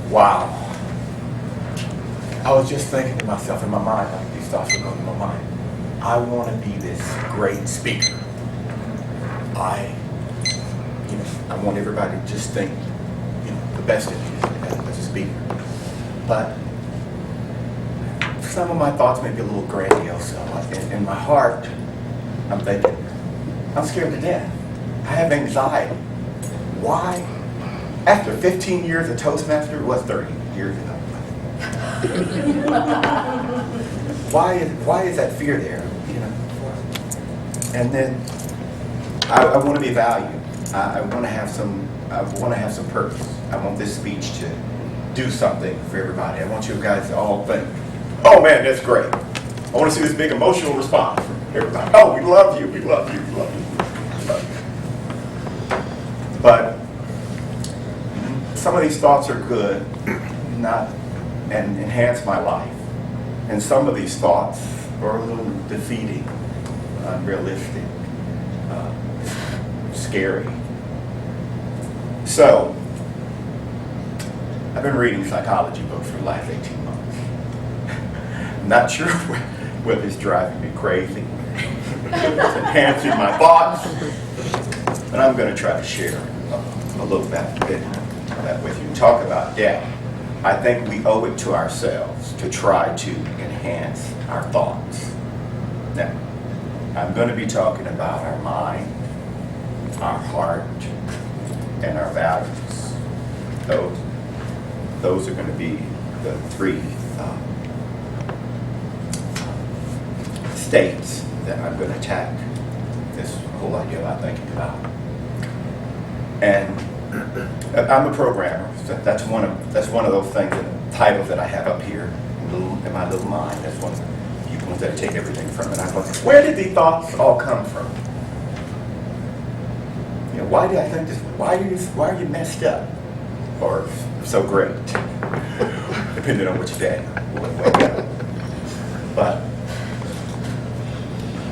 Wow. I was just thinking to myself in my mind, like these thoughts were going in my mind. I want to be this great speaker. I want everybody to just think, the best of me as a speaker. But some of my thoughts may be a little grandiose. In my heart, I'm thinking, I'm scared to death. I have anxiety. Why? After 15 years of Toastmaster, it was 30 years ago. Why is that fear there? And then I want to be valued. I want to have some purpose. I want this speech to do something for everybody. I want you guys to all think, oh man, that's great. I want to see this big emotional response from everybody. Oh, we love you, we love you, we love you, we love you. But some of these thoughts are good, and enhance my life. And some of these thoughts are a little defeating, unrealistic, scary. So, I've been reading psychology books for the last 18 months. Not sure whether it's driving me crazy, it's enhancing my thoughts, but I'm going to try to share a little bit of that with you. Talk about death. I think we owe it to ourselves to try to enhance our thoughts. Now, I'm going to be talking about our mind, our heart, and our values. Those are going to be the three states that I'm going to attack this whole idea about thinking about. And I'm a programmer. So that's one of those things, titles that I have up here in my little mind. That's one of the ones that I take everything from. And I thought, where did these thoughts all come from? Why did I think this? Why are you messed up, or so great? Depending on which day you wake up. But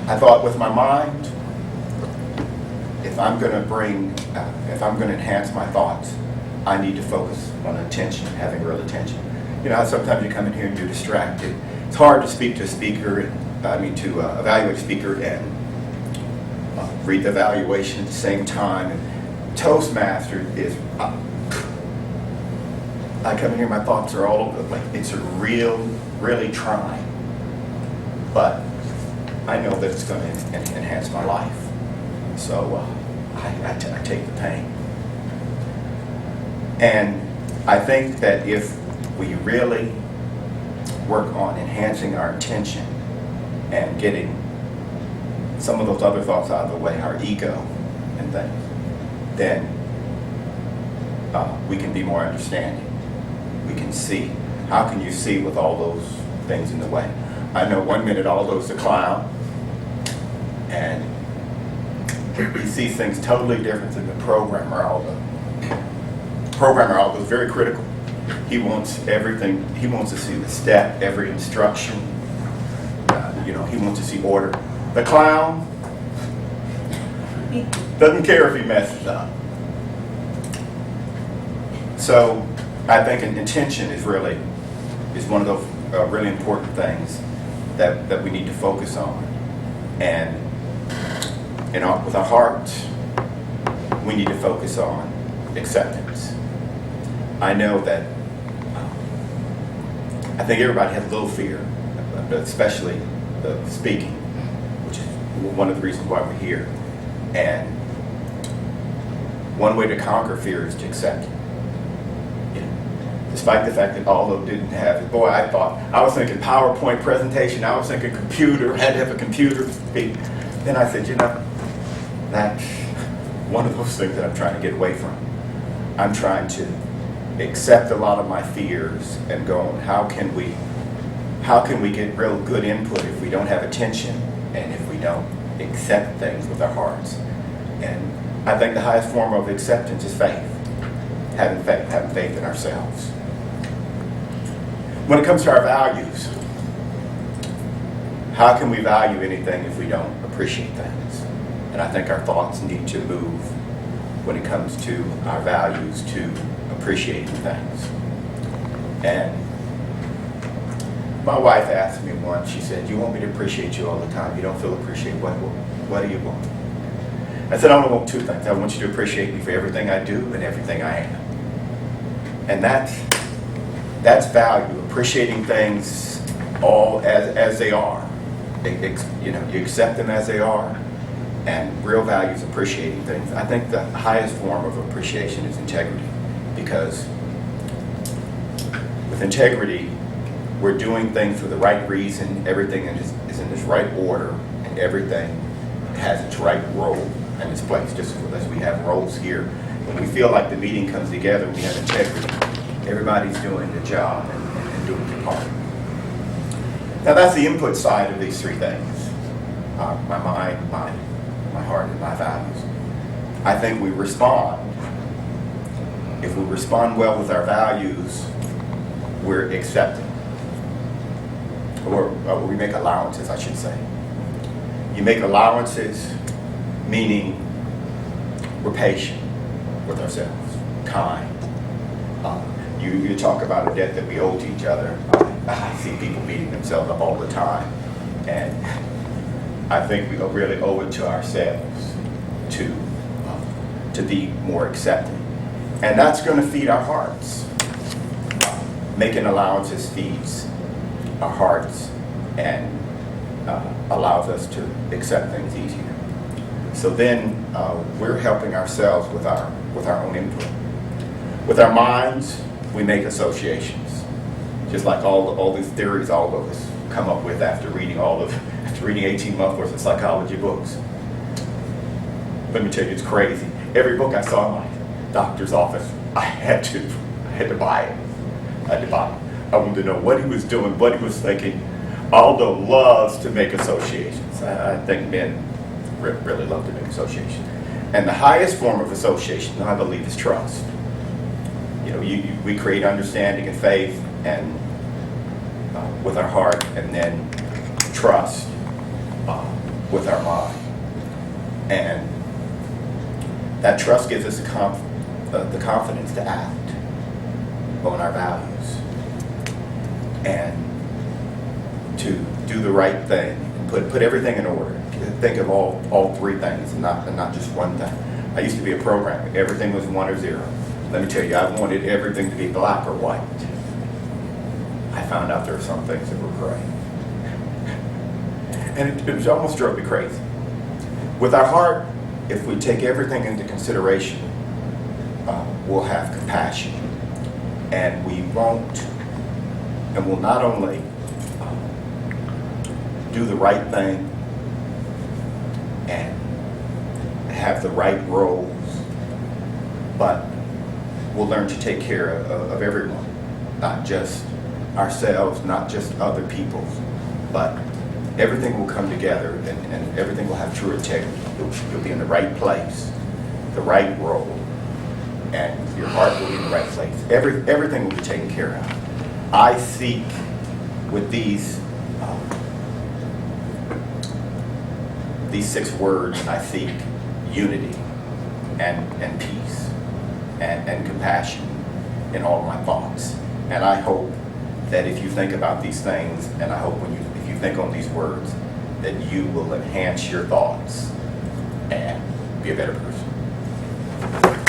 I thought, with my mind, if I'm going to enhance my thoughts, I need to focus on attention, having real attention. Sometimes you come in here and you're distracted. It's hard to speak to a speaker, to evaluate a speaker and read the evaluation at the same time. And Toastmaster is, I come in here, my thoughts are all over the place. It's really trying. But I know that it's going to enhance my life. So I take the pain. And I think that if we really work on enhancing our attention and getting some of those other thoughts out of the way, our ego and things, then we can be more understanding. We can see. How can you see with all those things in the way? I know one minute Aldo's a clown, and he sees things totally different than the programmer Aldo. Programmer Aldo is very critical. He wants everything. He wants to see the step, every instruction. He wants to see order. The clown doesn't care if he messes up. So I think intention is one of those really important things that we need to focus on. And with our hearts, we need to focus on acceptance. I know that I think everybody has a little fear, but especially the speaking, which is one of the reasons why we're here. And one way to conquer fear is to accept it. Despite the fact that Aldo didn't have it. Boy, I was thinking PowerPoint presentation, I was thinking computer, had to have a computer to speak. Then I said, that's one of those things that I'm trying to get away from. I'm trying to accept a lot of my fears and go on, how can we get real good input if we don't have attention and if we don't accept things with our hearts? And I think the highest form of acceptance is faith. Having faith in ourselves. When it comes to our values, how can we value anything if we don't appreciate things? And I think our thoughts need to move when it comes to our values to appreciating things. And my wife asked me once, she said, "You want me to appreciate you all the time? You don't feel appreciated. What do you want?" I said, "I only want two things. I want you to appreciate me for everything I do and everything I am." And that's value, appreciating things all as they are. You accept them as they are, and real value is appreciating things. I think the highest form of appreciation is integrity, because with integrity, we're doing things for the right reason, everything is in its right order, and everything has its right role and its place, just as we have roles here. When we feel like the meeting comes together, we have integrity. Everybody's doing the job and doing their part. Now that's the input side of these three things. My mind, my heart, and my values. I think we respond. If we respond well with our values, we're accepting. Or we make allowances, I should say. You make allowances, meaning we're patient with ourselves, kind. You talk about a debt that we owe to each other. I see people beating themselves up all the time, and I think we really owe it to ourselves to be more accepting, and that's going to feed our hearts. Making allowances feeds our hearts and allows us to accept things easier. So then we're helping ourselves with our own input. With our minds, we make associations, just like all these theories all of us come up with after reading 18 months worth of psychology books. Let me tell you, it's crazy. Every book I saw in my doctor's office, I had to buy it. I had to buy it. I wanted to know what he was doing, what he was thinking. Aldo loves to make associations. I think men really love to make associations. And the highest form of association, I believe, is trust. We create understanding and faith and with our heart, and then trust with our mind. And that trust gives us the confidence to act on our values and to do the right thing and put everything in order. Think of all three things and not just one thing. I used to be a programmer. Everything was 1 or 0. Let me tell you, I wanted everything to be black or white. I found out there were some things that were gray. And it almost drove me crazy. With our heart, if we take everything into consideration, we'll have compassion. And we will not only do the right thing and have the right roles, but we'll learn to take care of everyone, not just ourselves, not just other people, but everything will come together and everything will have true integrity. You'll be in the right place, the right role, and your heart will be in the right place. Everything will be taken care of. I seek with these 6 words, I seek unity and peace and compassion in all my thoughts. And I hope that if you think about these things, and I hope if you think on these words, that you will enhance your thoughts and be a better person.